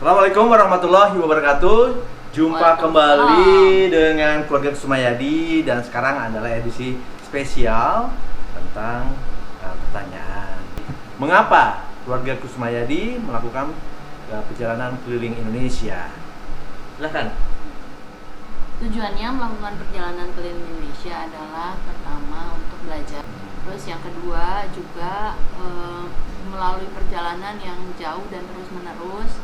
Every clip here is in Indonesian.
Assalamualaikum warahmatullahi wabarakatuh. Jumpa kembali dengan keluarga Kusumayadi dan sekarang adalah edisi spesial tentang pertanyaan. Mengapa keluarga Kusumayadi melakukan perjalanan keliling Indonesia? Silahkan. Tujuannya melakukan perjalanan keliling Indonesia adalah pertama untuk belajar. Terus yang kedua juga melalui perjalanan yang jauh dan terus menerus.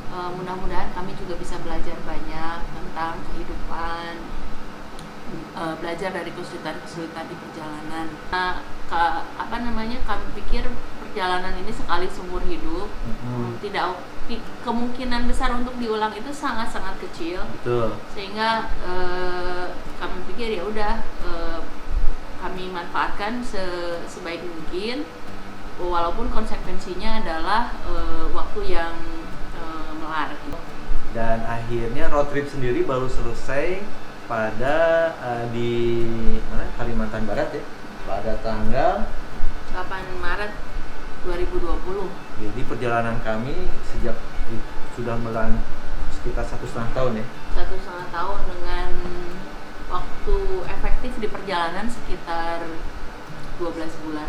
Mudah-mudahan kami juga bisa belajar banyak tentang kehidupan, belajar dari kesulitan-kesulitan di perjalanan. Kami pikir perjalanan ini sekali seumur hidup, kemungkinan besar untuk diulang itu sangat-sangat kecil. Betul. Sehingga kami pikir ya udah kami manfaatkan sebaik mungkin, walaupun konsekuensinya adalah waktu yang melar. Dan akhirnya road trip sendiri baru selesai pada di Kalimantan Barat ya, pada tanggal 8 Maret 2020. Jadi perjalanan kami sejak sudah sekitar 1,5 tahun ya. 1,5 tahun dengan waktu efektif di perjalanan sekitar 12 bulan.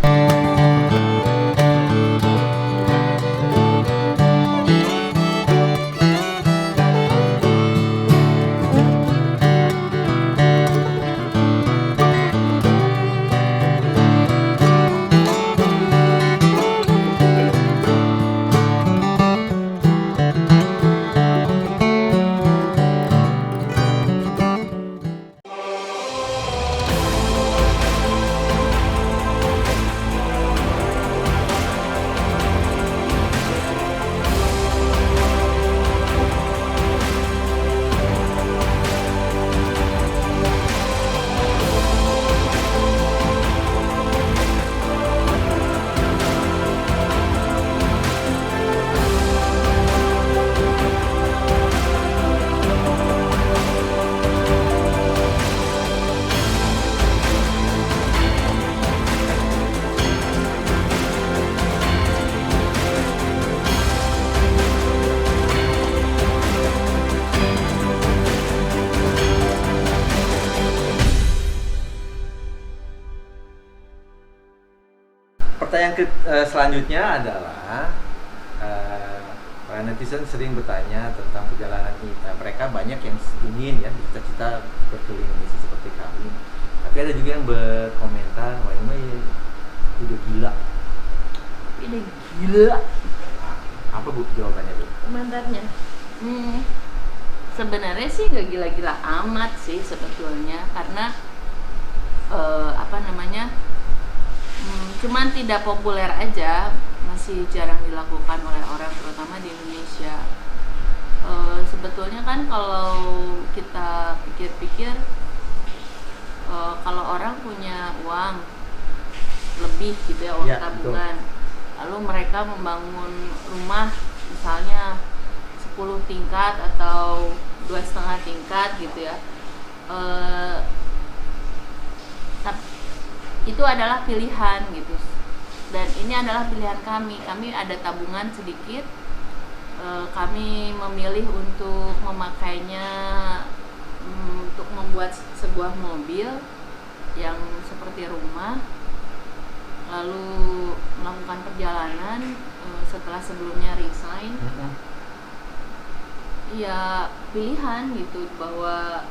Pertanyaan selanjutnya adalah para netizen sering bertanya tentang perjalanan kita. Mereka banyak yang ingin ya cita-cita berkeliling Indonesia seperti kami. Tapi ada juga yang berkomentar, wah ini udah gila. Ini gila. Apa Bu jawabannya Bu? Komentarnya. Sebenarnya sih nggak gila-gila amat sih sebetulnya, karena cuman tidak populer aja, masih jarang dilakukan oleh orang terutama di Indonesia. Sebetulnya kan kalau kita pikir-pikir, kalau orang punya uang lebih gitu ya, uang tabungan, lalu mereka membangun rumah misalnya 10 tingkat atau 2,5 tingkat gitu ya, itu adalah pilihan gitu, dan ini adalah pilihan kami ada tabungan sedikit, kami memilih untuk memakainya untuk membuat sebuah mobil yang seperti rumah, lalu melakukan perjalanan setelah sebelumnya resign. Ya pilihan gitu, bahwa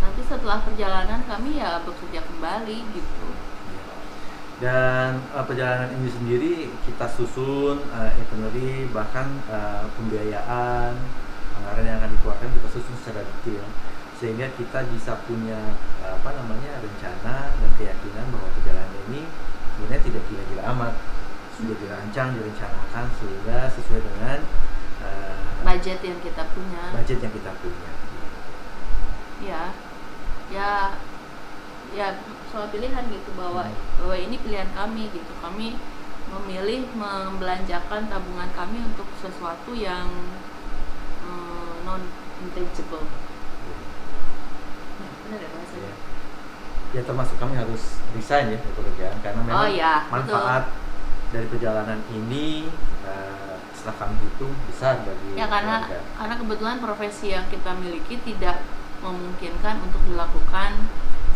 nanti setelah perjalanan kami ya bekerja kembali gitu. Dan perjalanan ini sendiri kita susun itinerary, bahkan pembiayaan, anggaran yang akan dikeluarkan kita susun secara detail, sehingga kita bisa punya rencana dan keyakinan bahwa perjalanan ini sebenarnya tidak gila-gila amat, sudah dirancang, direncanakan sehingga sesuai dengan budget yang kita punya. Ya soal pilihan gitu, bahwa ini pilihan kami gitu. Kami memilih membelanjakan tabungan kami untuk sesuatu yang non intangible. Benar ya bahasanya? Ya termasuk kami harus resign ya dari pekerjaan karena memang manfaat dari perjalanan ini setelah kami hitung besar bagi Ya karena keluarga. kebetulan profesi yang kita miliki tidak memungkinkan untuk dilakukan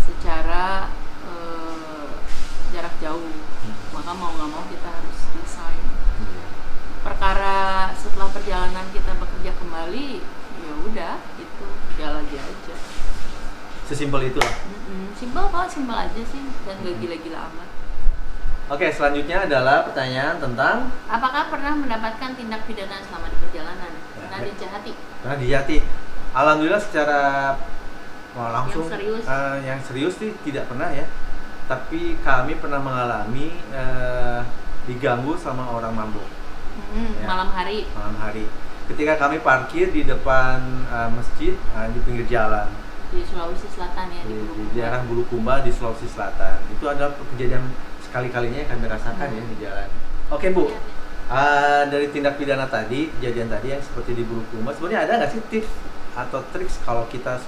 secara jarak jauh. Maka mau nggak mau kita harus resign. Iya. Perkara setelah perjalanan kita bekerja kembali, ya udah itu jalan lagi aja. Sesimpel itu lah. Simpel kok, simpel aja sih dan gak gila-gila amat. Oke, selanjutnya adalah pertanyaan tentang Apakah pernah mendapatkan tindak pidana selama di perjalanan? Pernah dijahati? karena dijati. Alhamdulillah secara langsung Yang serius? yang serius sih tidak pernah ya. Tapi kami pernah mengalami diganggu sama orang mabuk Ya. Malam hari. malam hari. Ketika kami parkir di depan masjid di pinggir jalan Di Sulawesi Selatan ya, di Bulukumba. daerah Bulukumba di Sulawesi Selatan. Itu adalah kejadian sekali-kalinya yang kami rasakan ya di jalan. Oke Bu, dari tindak pidana tadi, kejadian tadi yang seperti di Bulukumba, sebenarnya ada nggak sih tips atau triks kalau kita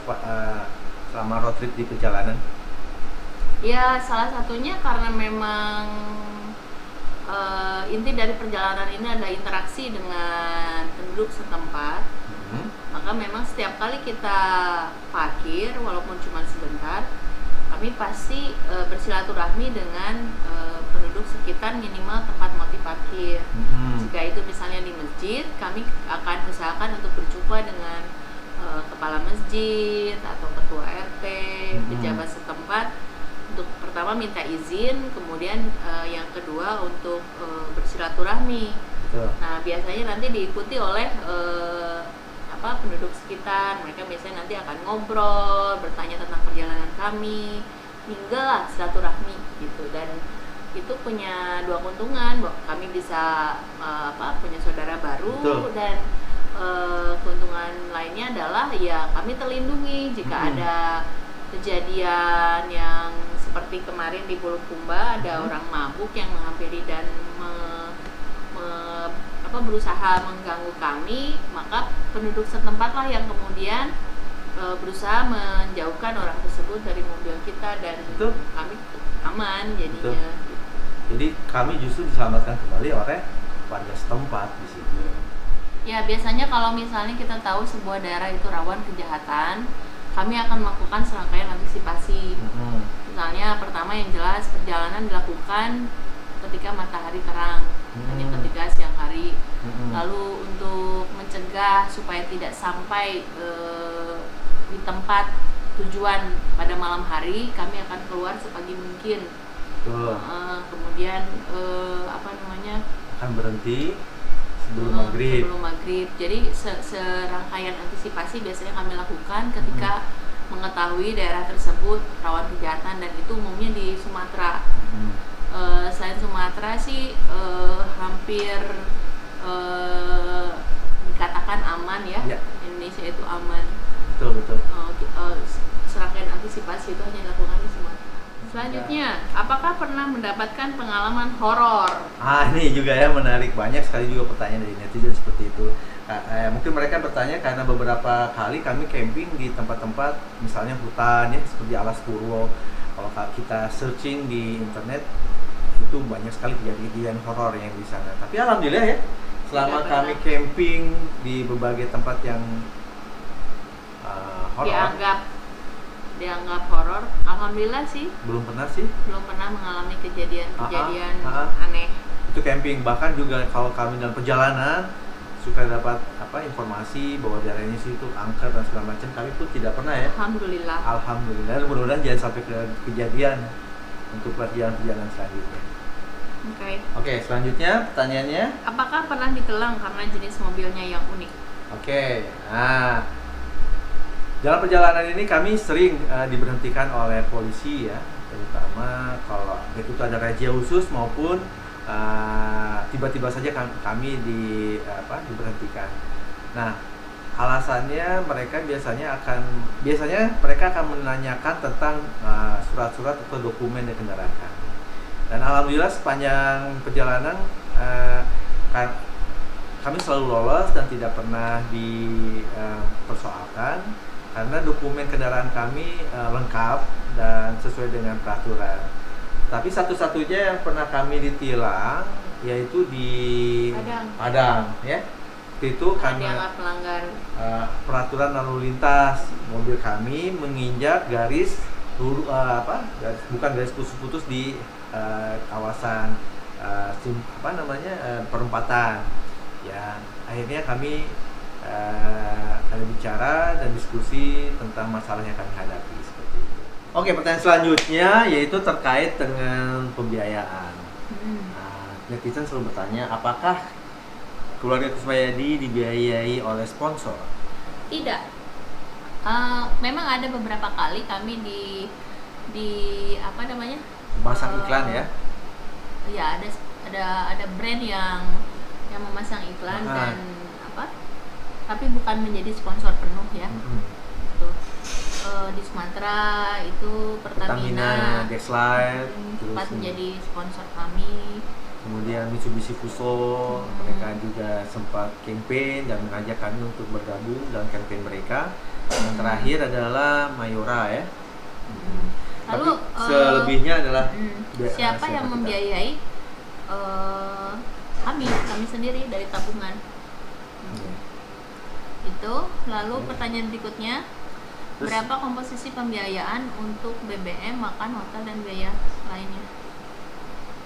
selama road trip di perjalanan? Ya salah satunya karena memang inti dari perjalanan ini ada interaksi dengan penduduk setempat. Maka memang setiap kali kita parkir walaupun cuma sebentar, kami pasti bersilaturahmi dengan penduduk sekitar minimal tempat motif parkir. Jika itu misalnya di masjid, kami akan usahakan untuk berjumpa dengan kepala masjid atau ketua RT, pejabat setempat untuk pertama minta izin, kemudian yang kedua untuk bersilaturahmi. Betul. Nah biasanya nanti diikuti oleh penduduk sekitar. Mereka biasanya nanti akan ngobrol, bertanya tentang perjalanan kami, hingga lah silaturahmi gitu. Dan itu punya dua keuntungan, kami bisa punya saudara baru. Betul. Dan keuntungan lainnya adalah ya kami terlindungi jika ada kejadian yang seperti kemarin di Bulukumba, ada orang mabuk yang menghampiri dan berusaha mengganggu kami, maka penduduk setempatlah yang kemudian berusaha menjauhkan orang tersebut dari mobil kita dan Betul. kami aman jadinya. Betul. Jadi kami justru diselamatkan kembali oleh warga setempat di situ. Ya biasanya kalau misalnya kita tahu sebuah daerah itu rawan kejahatan, kami akan melakukan serangkaian antisipasi. Misalnya pertama yang jelas perjalanan dilakukan ketika matahari terang, hanya ketika siang hari. Lalu untuk mencegah supaya tidak sampai di tempat tujuan pada malam hari, kami akan keluar sepagi mungkin. Kemudian akan berhenti sebelum maghrib. Sebelum maghrib. Jadi serangkaian antisipasi biasanya kami lakukan ketika mengetahui daerah tersebut rawan kejahatan, dan itu umumnya di Sumatera. Selain Sumatera sih hampir dikatakan aman ya. Indonesia itu aman. Betul. Serangkaian antisipasi itu hanya dilakukan di Sumatera. Selanjutnya, apakah pernah mendapatkan pengalaman horor? Ini juga ya menarik, banyak sekali juga pertanyaan dari netizen seperti itu. Mungkin mereka bertanya karena beberapa kali kami camping di tempat-tempat misalnya hutan ya, seperti Alas Purwo. Kalau kita searching di internet itu banyak sekali kejadian horor yang di sana. Tapi alhamdulillah ya, selama kami camping di berbagai tempat yang horor, dianggap horor, alhamdulillah sih belum pernah mengalami kejadian aneh. Itu camping, bahkan juga kalau kami dalam perjalanan suka dapat informasi bahwa daerah ini itu angker dan segala macam, kami pun tidak pernah ya. Alhamdulillah. Mudah-mudahan jangan sampai kejadian untuk perjalanan selanjutnya. Oke, selanjutnya pertanyaannya, apakah pernah ditilang karena jenis mobilnya yang unik? Dalam perjalanan ini kami sering diberhentikan oleh polisi ya, terutama kalau itu ada razia khusus maupun tiba-tiba saja kami diberhentikan. Nah, alasannya mereka biasanya mereka akan menanyakan tentang surat-surat atau dokumen yang kendaraan kami. Dan alhamdulillah sepanjang perjalanan kami selalu lolos dan tidak pernah dipersoalkan karena dokumen kendaraan kami lengkap dan sesuai dengan peraturan. Tapi satu-satunya yang pernah kami ditilang yaitu di Padang, ya. Itu karena dianggap melanggar peraturan lalu lintas, mobil kami menginjak garis bukan garis putus-putus di kawasan perempatan. Ya, akhirnya kami ada bicara dan diskusi tentang masalah yang kami hadapi seperti itu. Oke, pertanyaan selanjutnya yaitu terkait dengan pembiayaan. Nah, netizen selalu bertanya, apakah keluarga Kusmayadi dibiayai oleh sponsor? Tidak. Memang ada beberapa kali kami di apa namanya? Masang iklan ya? Ya, ada brand yang memasang iklan dan tapi bukan menjadi sponsor penuh ya. Tuh. Di Sumatera itu Pertamina Dexlight sempat menjadi sponsor kami. Kemudian Mitsubishi Fuso, mereka juga sempat campaign dan mengajak kami untuk bergabung dalam campaign mereka. Yang terakhir adalah Mayora ya. Lalu tapi selebihnya adalah siapa yang membiayai kami sendiri dari tabungan. Itu. Lalu pertanyaan berikutnya, berapa komposisi pembiayaan untuk BBM, makan, hotel dan biaya lainnya?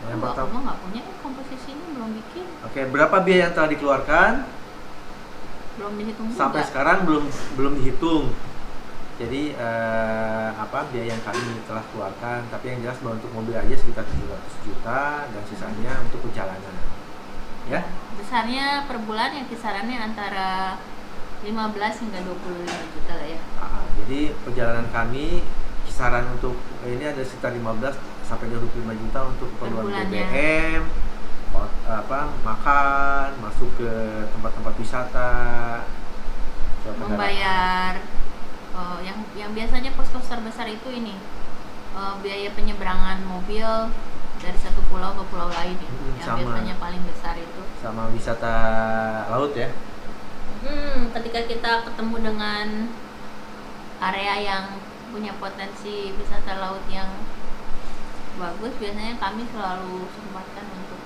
Yang pertama nggak punya komposisinya, belum bikin. Oke, berapa biaya yang telah dikeluarkan? Belum dihitung sampai juga. Sekarang belum dihitung. Jadi biaya yang kami telah keluarkan, tapi yang jelas bahwa untuk mobil aja sekitar 700 juta dan sisanya untuk perjalanan. Ya. Besarnya per bulan yang kisarannya antara 15 hingga 25 juta lah ya. Jadi perjalanan kami kisaran untuk ini ada sekitar 15 sampai 25 juta untuk keperluan BBM, makan, masuk ke tempat-tempat wisata, membayar yang biasanya pos-pos terbesar itu ini biaya penyeberangan mobil dari satu pulau ke pulau lain ya, yang biasanya paling besar itu. Sama wisata laut ya. Ketika kita ketemu dengan area yang punya potensi wisata laut yang bagus, biasanya kami selalu sempatkan untuk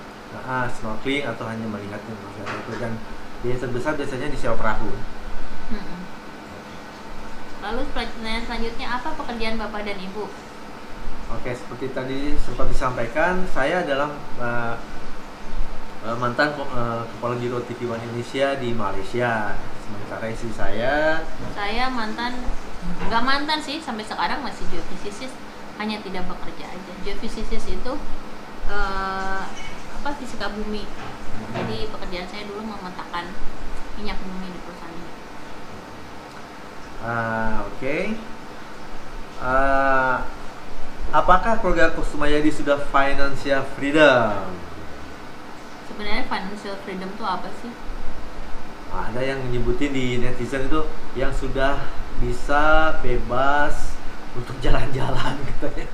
snorkeling atau hanya melihat itu, dan biaya terbesar biasanya di sewa perahu. Lalu pertanyaan selanjutnya, apa pekerjaan Bapak dan Ibu? Oke, seperti tadi sempat disampaikan, saya adalah mantan Kepala Biro TV One Indonesia di Malaysia. Sementara istri saya nggak mantan sih, sampai sekarang masih geofisika, hanya tidak bekerja aja. Geofisika itu fisika bumi. Jadi pekerjaan saya dulu memetakan minyak bumi di perusahaan ini. Oke. Apakah keluarga Kusmayadi sudah financial freedom? Sebenarnya financial freedom itu apa sih? Ada yang menyebutin di netizen itu yang sudah bisa bebas untuk jalan-jalan katanya.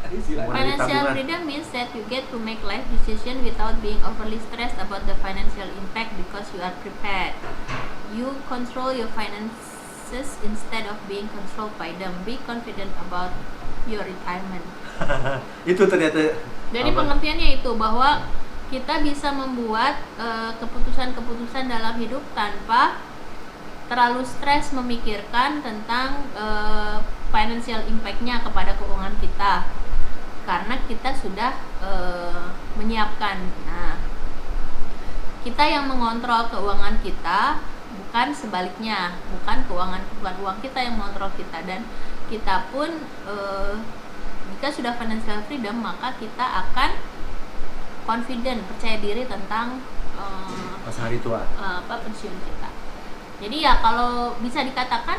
Financial freedom means that you get to make life decision without being overly stressed about the financial impact because you are prepared. You control your finances instead of being controlled by them. Be confident about your retirement. Itu ternyata. Jadi pengertiannya itu bahwa kita bisa membuat keputusan-keputusan dalam hidup tanpa terlalu stres memikirkan tentang financial impact-nya kepada keuangan kita, karena kita sudah menyiapkan. Nah, kita yang mengontrol keuangan kita, bukan sebaliknya, bukan uang kita yang mengontrol kita. Dan kita pun jika sudah financial freedom, maka kita akan confident, percaya diri tentang masa hari tua, pensiun kita. Jadi ya kalau bisa dikatakan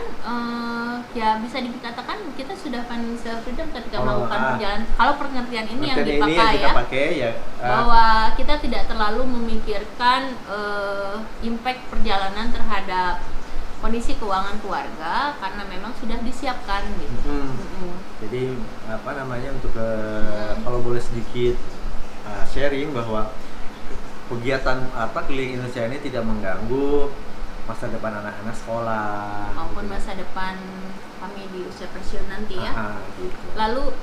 kita sudah financial freedom ketika melakukan perjalanan. Kalau pengertian ini yang dipakai bahwa kita tidak terlalu memikirkan impact perjalanan terhadap kondisi keuangan keluarga karena memang sudah disiapkan gitu. Jadi untuk kalau boleh sedikit sharing bahwa kegiatan keliling Indonesia ini tidak mengganggu masa depan anak-anak sekolah maupun gitu. masa depan kami di usia pensiun nanti ya. Gitu. Lalu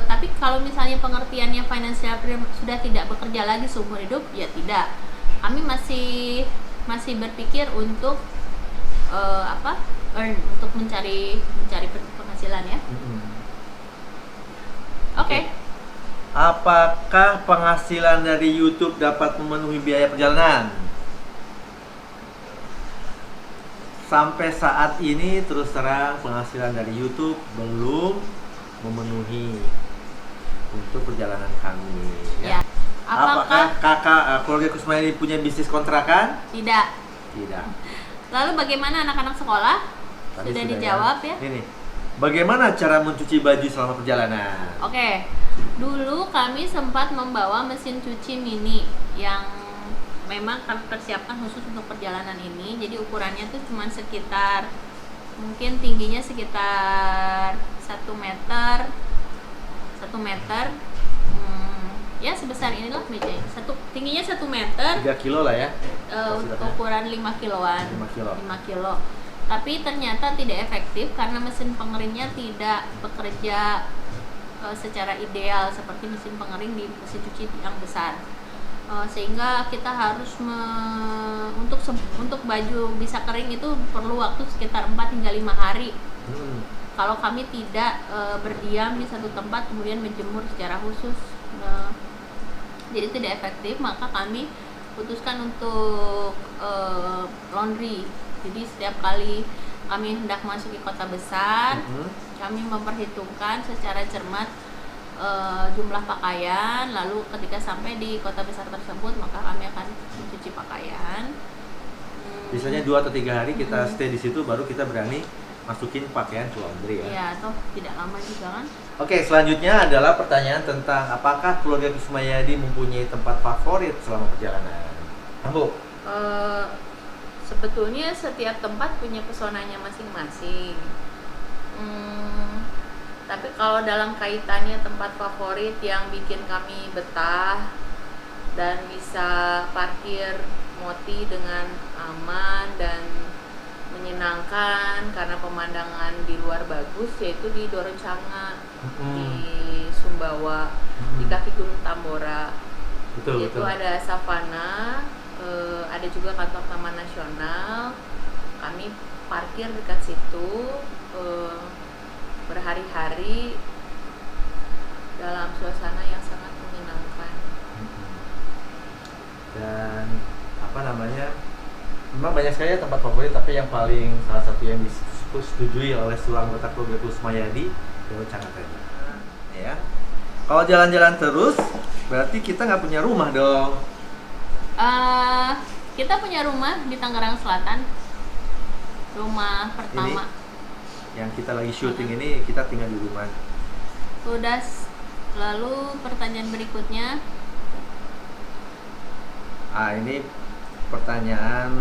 tapi kalau misalnya pengertiannya financial freedom sudah tidak bekerja lagi seumur hidup, ya tidak. Kami masih berpikir untuk earn, untuk mencari penghasilan ya. Oke. Apakah penghasilan dari YouTube dapat memenuhi biaya perjalanan? Sampai saat ini terus terang penghasilan dari YouTube belum memenuhi untuk perjalanan kami. Ya. Apakah kakak keluarga Kusmayadi punya bisnis kontrakan? Tidak. Tidak. Lalu bagaimana anak-anak sekolah? Tadi Sudah dijawab ya. Ini. Bagaimana cara mencuci baju selama perjalanan? Oke. Dulu kami sempat membawa mesin cuci mini yang memang kami persiapkan khusus untuk perjalanan ini. Jadi ukurannya tuh cuma sekitar, mungkin tingginya sekitar 1 meter, ya sebesar inilah mejanya. Tingginya 1 meter, 3 kilo lah ya. ukuran 5 kiloan. 5 kilo. Tapi ternyata tidak efektif karena mesin pengeringnya tidak bekerja secara ideal seperti mesin pengering di mesin cuci yang besar. Sehingga kita harus untuk baju bisa kering itu perlu waktu sekitar 4 hingga 5 hari. Kalau kami tidak berdiam di satu tempat kemudian menjemur secara khusus, jadi tidak efektif, maka kami putuskan untuk laundry. Jadi setiap kali kami hendak masuk ke kota besar, kami memperhitungkan secara cermat jumlah pakaian, lalu ketika sampai di kota besar tersebut maka kami akan mencuci pakaian. Biasanya 2 atau 3 hari kita stay di situ baru kita berani masukin pakaian ke laundry ya. Iya, atau tidak lama juga kan. Oke, selanjutnya adalah pertanyaan tentang apakah keluarga Kusmayadi mempunyai tempat favorit selama perjalanan. Ambu? Sebetulnya setiap tempat punya pesonanya masing-masing. Tapi kalau dalam kaitannya tempat favorit yang bikin kami betah dan bisa parkir moti dengan aman dan menyenangkan karena pemandangan di luar bagus, yaitu di Doroncanga, di Sumbawa, di kaki Gunung Tambora. Itu ada savana, ada juga kantor Taman Nasional. Kami parkir dekat situ berhari-hari dalam suasana yang sangat menyenangkan. Dan memang banyak sekali ya tempat favorit, tapi yang paling salah satu yang disetujui oleh seluruh anggota keluarga Kusmayadi Doroncanga tadi. Ya. Kalau jalan-jalan terus, berarti kita nggak punya rumah dong. Kita punya rumah di Tangerang Selatan. Rumah pertama. Yang kita lagi syuting ini, kita tinggal di rumah. Sudah. Lalu pertanyaan berikutnya. Ini pertanyaan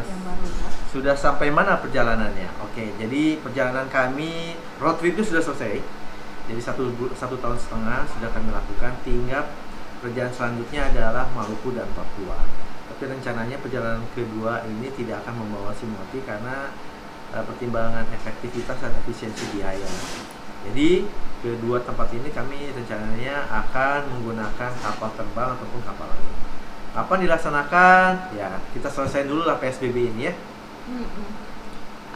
Yang baru. sudah sampai mana perjalanannya? Oke, jadi perjalanan kami road trip itu sudah selesai. Jadi 1 tahun setengah sudah kami lakukan. Tinggal perjalanan selanjutnya adalah Maluku dan Papua. Tapi rencananya perjalanan kedua ini tidak akan membawa si Moti karena pertimbangan efektivitas dan efisiensi biaya. Jadi kedua tempat ini kami rencananya akan menggunakan kapal terbang ataupun kapal laut. Kapan dilaksanakan? Ya, kita selesai dulu lah PSBB ini ya.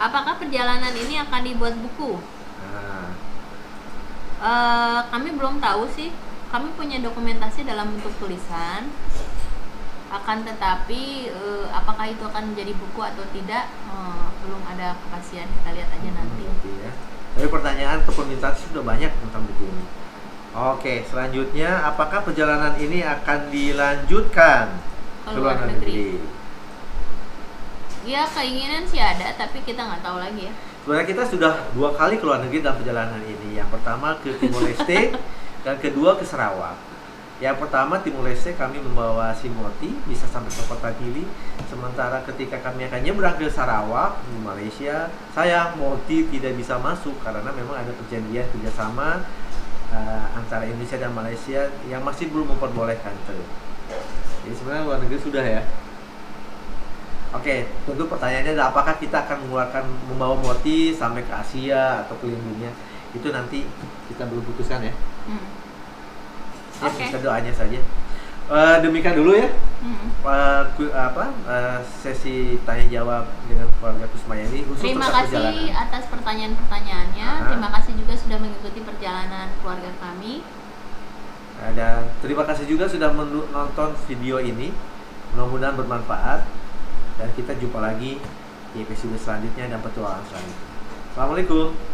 Apakah perjalanan ini akan dibuat buku? Kami belum tahu sih. Kami punya dokumentasi dalam bentuk tulisan. Akan tetapi apakah itu akan menjadi buku atau tidak, belum ada kepastian. Kita lihat aja nanti. Ya. Tapi pertanyaan atau permintaan sudah banyak tentang buku ini. Oke, selanjutnya apakah perjalanan ini akan dilanjutkan ke luar negeri? Ya, keinginan sih ada, tapi kita nggak tahu lagi ya. Sebenarnya kita sudah 2 kali ke luar negeri dalam perjalanan ini. Yang pertama ke Timor Leste dan kedua ke Sarawak. Yang pertama Timor Leste kami membawa si Moti bisa sampai ke Kota Gili. Sementara ketika kami akan nyebrang ke Sarawak di Malaysia, sayang Moti tidak bisa masuk karena memang ada perjanjian kerjasama antara Indonesia dan Malaysia yang masih belum memperbolehkan. Jadi sebenarnya luar negeri sudah ya. Oke, tentu pertanyaannya adalah apakah kita akan membawa Moti sampai ke Asia atau keliling dunia? Itu nanti kita belum putuskan ya. Oke. Kita doanya saja. Demikian dulu ya. Sesi tanya jawab dengan keluarga Kusmayani khusus Terima tentang kasih perjalanan. atas pertanyaan-pertanyaannya. Terima kasih juga sudah mengikuti perjalanan keluarga kami. Dan terima kasih juga sudah menonton video ini. Mudah-mudahan bermanfaat. Dan kita jumpa lagi di episode selanjutnya dan petualangan selanjutnya. Assalamualaikum.